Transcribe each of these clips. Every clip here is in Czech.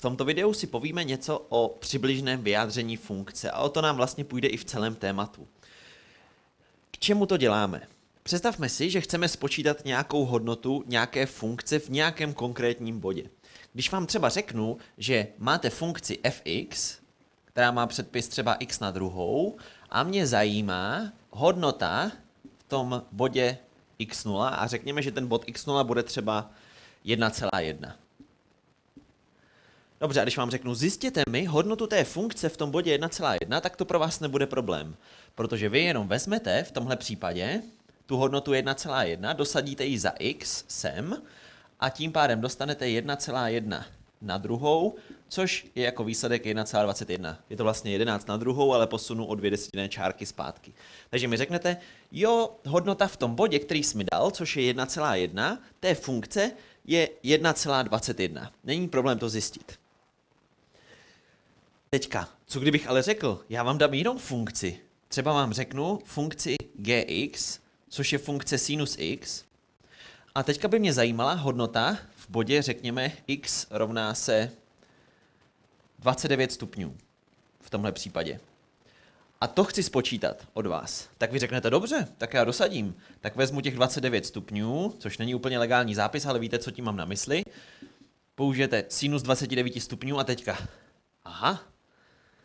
V tomto videu si povíme něco o přibližném vyjádření funkce a o to nám vlastně půjde i v celém tématu. K čemu to děláme? Představme si, že chceme spočítat nějakou hodnotu nějaké funkce v nějakém konkrétním bodě. Když vám třeba řeknu, že máte funkci fx, která má předpis třeba x na druhou, a mě zajímá hodnota v tom bodě x0 a řekněme, že ten bod x0 bude třeba 1,1. Dobře, a když vám řeknu, zjistěte mi hodnotu té funkce v tom bodě 1,1, tak to pro vás nebude problém, protože vy jenom vezmete v tomhle případě tu hodnotu 1,1, dosadíte ji za x sem a tím pádem dostanete 1,1 na druhou, což je jako výsledek 1,21. Je to vlastně 11 na druhou, ale posunu o 2 desetinné čárky zpátky. Takže mi řeknete, jo, hodnota v tom bodě, který jsi mi dal, což je 1,1, té funkce je 1,21. Není problém to zjistit. Teďka, co kdybych ale řekl, já vám dám jinou funkci. Třeba vám řeknu funkci gx, což je funkce sinus x. A teďka by mě zajímala hodnota v bodě, řekněme, x rovná se 29 stupňů v tomhle případě. A to chci spočítat od vás. Tak vy řeknete, dobře, tak já dosadím. Tak vezmu těch 29 stupňů, což není úplně legální zápis, ale víte, co tím mám na mysli. Použijete sinus 29 stupňů a teďka, aha,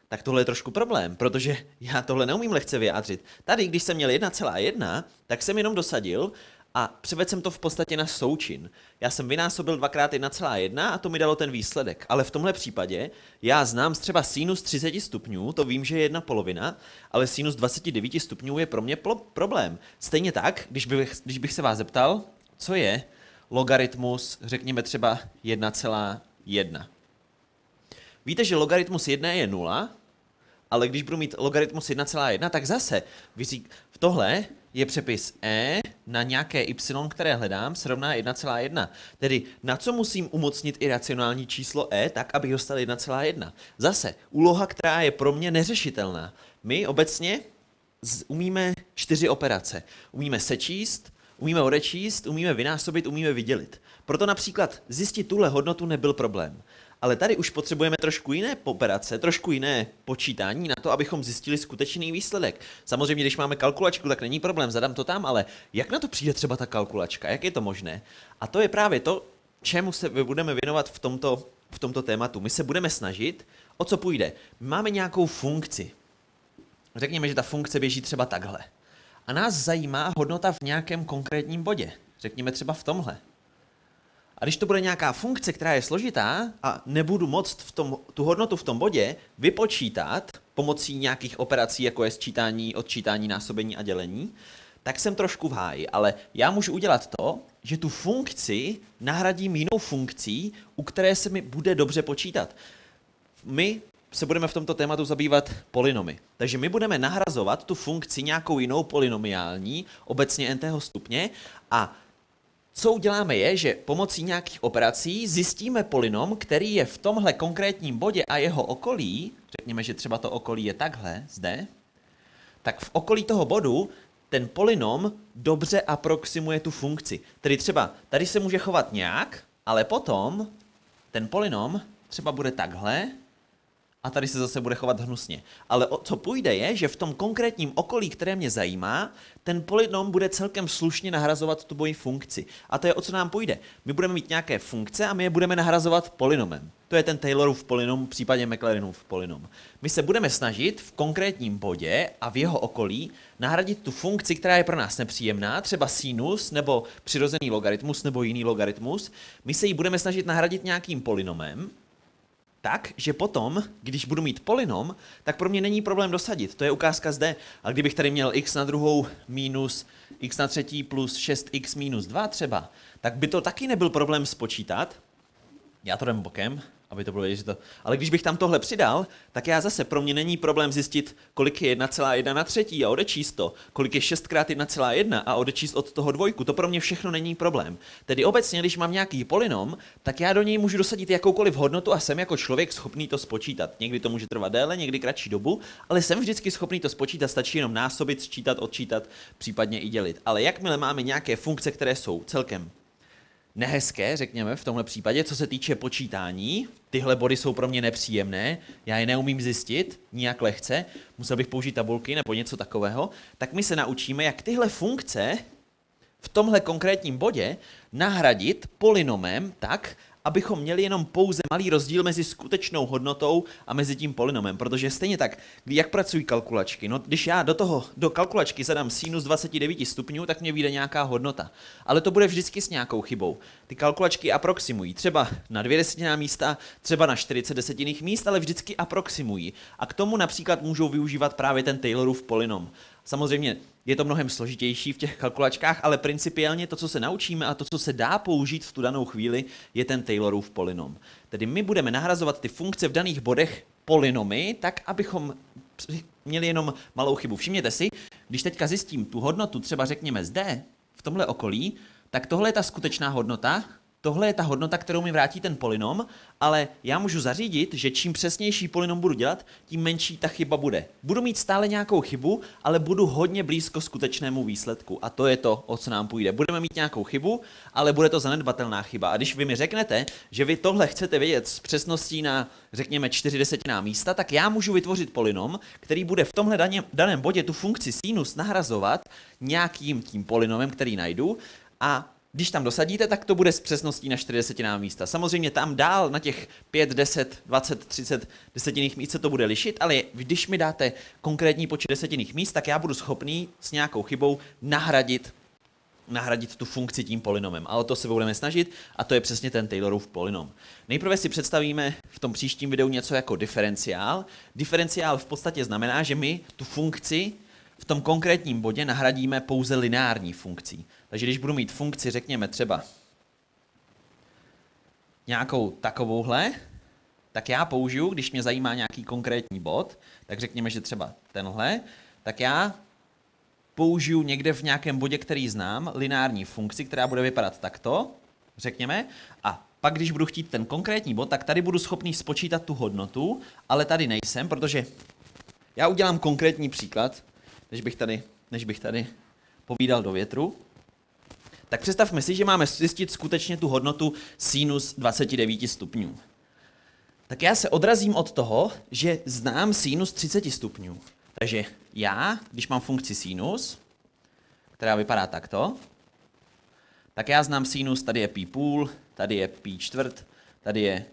tak tohle je trošku problém, protože já tohle neumím lehce vyjádřit. Tady, když jsem měl 1,1, tak jsem jenom dosadil a převedl jsem to v podstatě na součin. Já jsem vynásobil 2x1,1 a to mi dalo ten výsledek. Ale v tomhle případě já znám třeba sinus 30 stupňů, to vím, že je 1/2, ale sinus 29 stupňů je pro mě problém. Stejně tak, když bych se vás zeptal, co je logaritmus, řekněme třeba 1,1. Víte, že logaritmus 1 je 0, ale když budu mít logaritmus 1,1, tak zase v tohle je přepis e na nějaké y, které hledám, se rovná 1,1. Tedy na co musím umocnit iracionální číslo e, tak abych dostal 1,1. Zase úloha, která je pro mě neřešitelná. My obecně umíme 4 operace. Umíme sečíst, umíme odečíst, umíme vynásobit, umíme vydělit. Proto například zjistit tuhle hodnotu nebyl problém. Ale tady už potřebujeme trošku jiné operace, trošku jiné počítání na to, abychom zjistili skutečný výsledek. Samozřejmě, když máme kalkulačku, tak není problém, zadám to tam, ale jak na to přijde třeba ta kalkulačka, jak je to možné? A to je právě to, čemu se budeme věnovat v tomto tématu. My se budeme snažit, o co půjde. My máme nějakou funkci. Řekněme, že ta funkce běží třeba takhle. A nás zajímá hodnota v nějakém konkrétním bodě. Řekněme třeba v tomhle. A když to bude nějaká funkce, která je složitá a nebudu moct tu hodnotu v tom bodě vypočítat pomocí nějakých operací, jako je sčítání, odčítání, násobení a dělení, tak jsem trošku v háji. Ale já můžu udělat to, že tu funkci nahradím jinou funkcí, u které se mi bude dobře počítat. My se budeme v tomto tématu zabývat polynomy. Takže my budeme nahrazovat tu funkci nějakou jinou polynomiální, obecně n stupně, a co uděláme je, že pomocí nějakých operací zjistíme polynom, který je v tomhle konkrétním bodě a jeho okolí, řekněme, že třeba to okolí je takhle, zde, tak v okolí toho bodu ten polynom dobře aproximuje tu funkci. Tedy třeba tady se může chovat nějak, ale potom ten polynom třeba bude takhle a tady se zase bude chovat hnusně. Ale o co půjde je, že v tom konkrétním okolí, které mě zajímá, ten polynom bude celkem slušně nahrazovat tu moji funkci. A to je, o co nám půjde. My budeme mít nějaké funkce a my je budeme nahrazovat polynomem. To je ten Taylorův polynom, případně Maclaurinův polynom. My se budeme snažit v konkrétním bodě a v jeho okolí nahradit tu funkci, která je pro nás nepříjemná, třeba sinus nebo přirozený logaritmus nebo jiný logaritmus. My se ji budeme snažit nahradit nějakým polynomem, tak, že potom, když budu mít polynom, tak pro mě není problém dosadit. To je ukázka zde. A kdybych tady měl x na druhou minus x na třetí plus 6x minus 2 třeba, tak by to taky nebyl problém spočítat. Já to dám bokem, aby to bylo vidět, že to... Ale když bych tam tohle přidal, tak já zase pro mě není problém zjistit, kolik je 1,1 na třetí a odečíst to, kolik je 6 krát 1,1 a odečíst od toho dvojku. To pro mě všechno není problém. Tedy obecně, když mám nějaký polynom, tak já do něj můžu dosadit jakoukoliv hodnotu a jsem jako člověk schopný to spočítat. Někdy to může trvat déle, někdy kratší dobu, ale jsem vždycky schopný to spočítat, stačí jenom násobit, sčítat, odčítat, případně i dělit. Ale jakmile máme nějaké funkce, které jsou celkem nehezké, řekněme, v tomhle případě, co se týče počítání. Tyhle body jsou pro mě nepříjemné, já je neumím zjistit nijak lehce, musel bych použít tabulky nebo něco takového, tak my se naučíme, jak tyhle funkce v tomhle konkrétním bodě nahradit polynomem tak, abychom měli jenom pouze malý rozdíl mezi skutečnou hodnotou a mezi tím polynomem, protože stejně tak, jak pracují kalkulačky, no když já do kalkulačky zadám sinus 29 stupňů, tak mě vyjde nějaká hodnota, ale to bude vždycky s nějakou chybou. Ty kalkulačky aproximují, třeba na 2 desetinná místa, třeba na 40 desetinných míst, ale vždycky aproximují. A k tomu například můžou využívat právě ten Taylorův polynom. Samozřejmě je to mnohem složitější v těch kalkulačkách, ale principiálně to, co se naučíme a to, co se dá použít v tu danou chvíli, je ten Taylorův polynom. Tedy my budeme nahrazovat ty funkce v daných bodech polynomy, tak abychom měli jenom malou chybu. Všimněte si, když teďka zjistím tu hodnotu, třeba řekněme zde, v tomhle okolí, tak tohle je ta skutečná hodnota, tohle je ta hodnota, kterou mi vrátí ten polynom, ale já můžu zařídit, že čím přesnější polynom budu dělat, tím menší ta chyba bude. Budu mít stále nějakou chybu, ale budu hodně blízko skutečnému výsledku. A to je to, o co nám půjde. Budeme mít nějakou chybu, ale bude to zanedbatelná chyba. A když vy mi řeknete, že vy tohle chcete vědět s přesností na, řekněme, 4 desetinná místa, tak já můžu vytvořit polynom, který bude v tomhle daném bodě tu funkci sinus nahrazovat nějakým tím polynomem, který najdu, a když tam dosadíte, tak to bude s přesností na 4 desetinná místa. Samozřejmě tam dál na těch 5, 10, 20, 30 desetinných míst se to bude lišit, ale když mi dáte konkrétní počet desetinných míst, tak já budu schopný s nějakou chybou nahradit tu funkci tím polynomem. A o to se budeme snažit a to je přesně ten Taylorův polynom. Nejprve si představíme v tom příštím videu něco jako diferenciál. Diferenciál v podstatě znamená, že my tu funkci v tom konkrétním bodě nahradíme pouze lineární funkcí. Takže když budu mít funkci, řekněme třeba nějakou takovouhle, tak já použiju, když mě zajímá nějaký konkrétní bod, tak řekněme, že třeba tenhle, tak já použiju někde v nějakém bodě, který znám, lineární funkci, která bude vypadat takto, řekněme, a pak, když budu chtít ten konkrétní bod, tak tady budu schopný spočítat tu hodnotu, ale tady nejsem, protože já udělám konkrétní příklad, než bych tady povídal do větru. Tak představme si, že máme zjistit skutečně tu hodnotu sinus 29 stupňů. Tak já se odrazím od toho, že znám sinus 30 stupňů. Takže já, když mám funkci sinus, která vypadá takto, tak já znám sinus, tady je pi půl, tady je pi čtvrt, tady je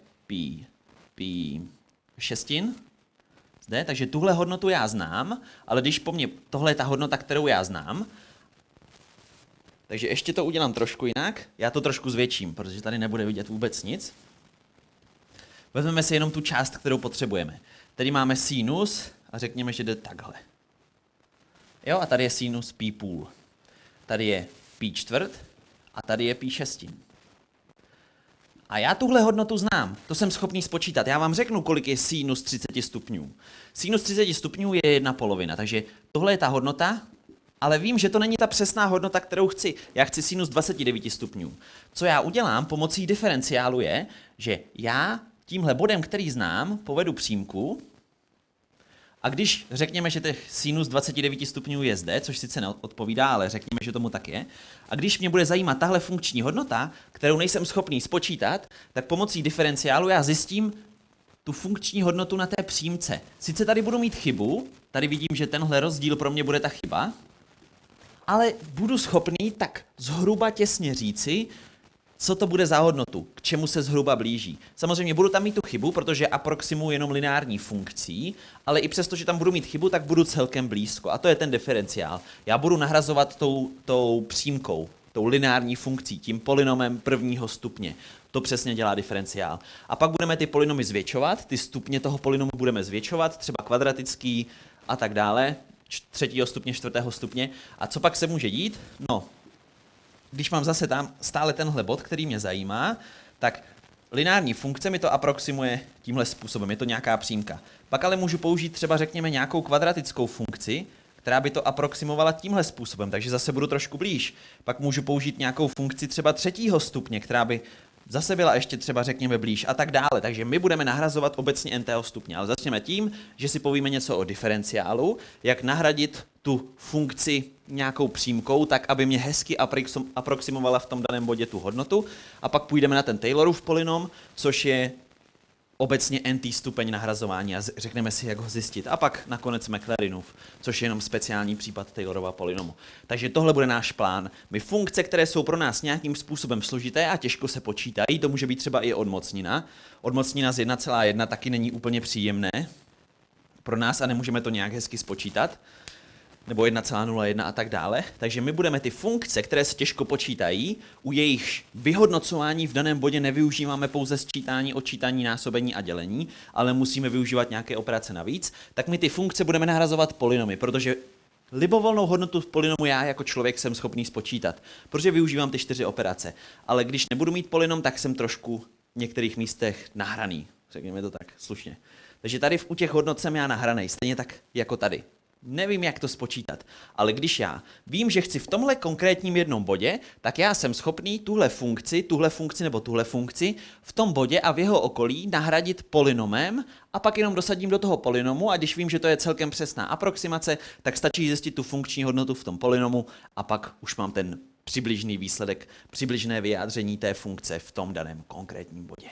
pi šestin. Zde, takže tuhle hodnotu já znám, ale když po mně, tohle je ta hodnota, kterou já znám, takže ještě to udělám trošku jinak, já to trošku zvětším, protože tady nebude vidět vůbec nic. Vezmeme si jenom tu část, kterou potřebujeme. Tady máme sinus a řekněme, že jde takhle. Jo, a tady je sinus pi půl. Tady je pi čtvrt a tady je pi šestin. A já tuhle hodnotu znám, to jsem schopný spočítat. Já vám řeknu, kolik je sinus 30 stupňů. Sinus 30 stupňů je 1/2, takže tohle je ta hodnota, ale vím, že to není ta přesná hodnota, kterou chci. Já chci sinus 29 stupňů. Co já udělám pomocí diferenciálu je, že já tímhle bodem, který znám, povedu přímku, a když řekněme, že těch sinus 29 stupňů je zde, což sice neodpovídá, ale řekněme, že tomu tak je, a když mě bude zajímat tahle funkční hodnota, kterou nejsem schopný spočítat, tak pomocí diferenciálu já zjistím tu funkční hodnotu na té přímce. Sice tady budu mít chybu, tady vidím, že tenhle rozdíl pro mě bude ta chyba, ale budu schopný tak zhruba těsně říci, co to bude za hodnotu, k čemu se zhruba blíží. Samozřejmě budu tam mít tu chybu, protože aproximuji jenom lineární funkcí, ale i přesto, že tam budu mít chybu, tak budu celkem blízko. A to je ten diferenciál. Já budu nahrazovat tou přímkou, tou lineární funkcí, tím polynomem prvního stupně. To přesně dělá diferenciál. A pak budeme ty polynomy zvětšovat, ty stupně toho polynomu budeme zvětšovat, třeba kvadratický a tak dále, 3. stupně, 4. stupně. A co pak se může dít? No, když mám zase tam stále tenhle bod, který mě zajímá, tak lineární funkce mi to aproximuje tímhle způsobem, je to nějaká přímka. Pak ale můžu použít třeba řekněme nějakou kvadratickou funkci, která by to aproximovala tímhle způsobem, takže zase budu trošku blíž. Pak můžu použít nějakou funkci třeba 3. stupně, která by zase byla ještě třeba řekněme blíž a tak dále. Takže my budeme nahrazovat obecně n-tého stupně, ale začneme tím, že si povíme něco o diferenciálu, jak nahradit tu funkci nějakou přímkou, tak aby mě hezky aproximovala v tom daném bodě tu hodnotu a pak půjdeme na ten Taylorův polynom, což je obecně n-tý stupeň nahrazování a řekneme si, jak ho zjistit. A pak nakonec Maclaurinův, což je jenom speciální případ Taylorova polynomu. Takže tohle bude náš plán. My funkce, které jsou pro nás nějakým způsobem složité a těžko se počítají, to může být třeba i odmocnina. Odmocnina z 1,1 taky není úplně příjemné pro nás a nemůžeme to nějak hezky spočítat, nebo 1,01 a tak dále. Takže my budeme ty funkce, které se těžko počítají, u jejich vyhodnocování v daném bodě nevyužíváme pouze sčítání, odčítání, násobení a dělení, ale musíme využívat nějaké operace navíc, tak my ty funkce budeme nahrazovat polynomy, protože libovolnou hodnotu v polynomu já jako člověk jsem schopný spočítat, protože využívám ty 4 operace. Ale když nebudu mít polynom, tak jsem trošku v některých místech nahraný. Řekněme to tak slušně. Takže tady u těch hodnot jsem já nahranej, stejně tak jako tady. Nevím, jak to spočítat, ale když já vím, že chci v tomhle konkrétním jednom bodě, tak já jsem schopný tuhle funkci nebo tuhle funkci v tom bodě a v jeho okolí nahradit polynomem a pak jenom dosadím do toho polynomu a když vím, že to je celkem přesná aproximace, tak stačí zjistit tu funkční hodnotu v tom polynomu a pak už mám ten přibližný výsledek, přibližné vyjádření té funkce v tom daném konkrétním bodě.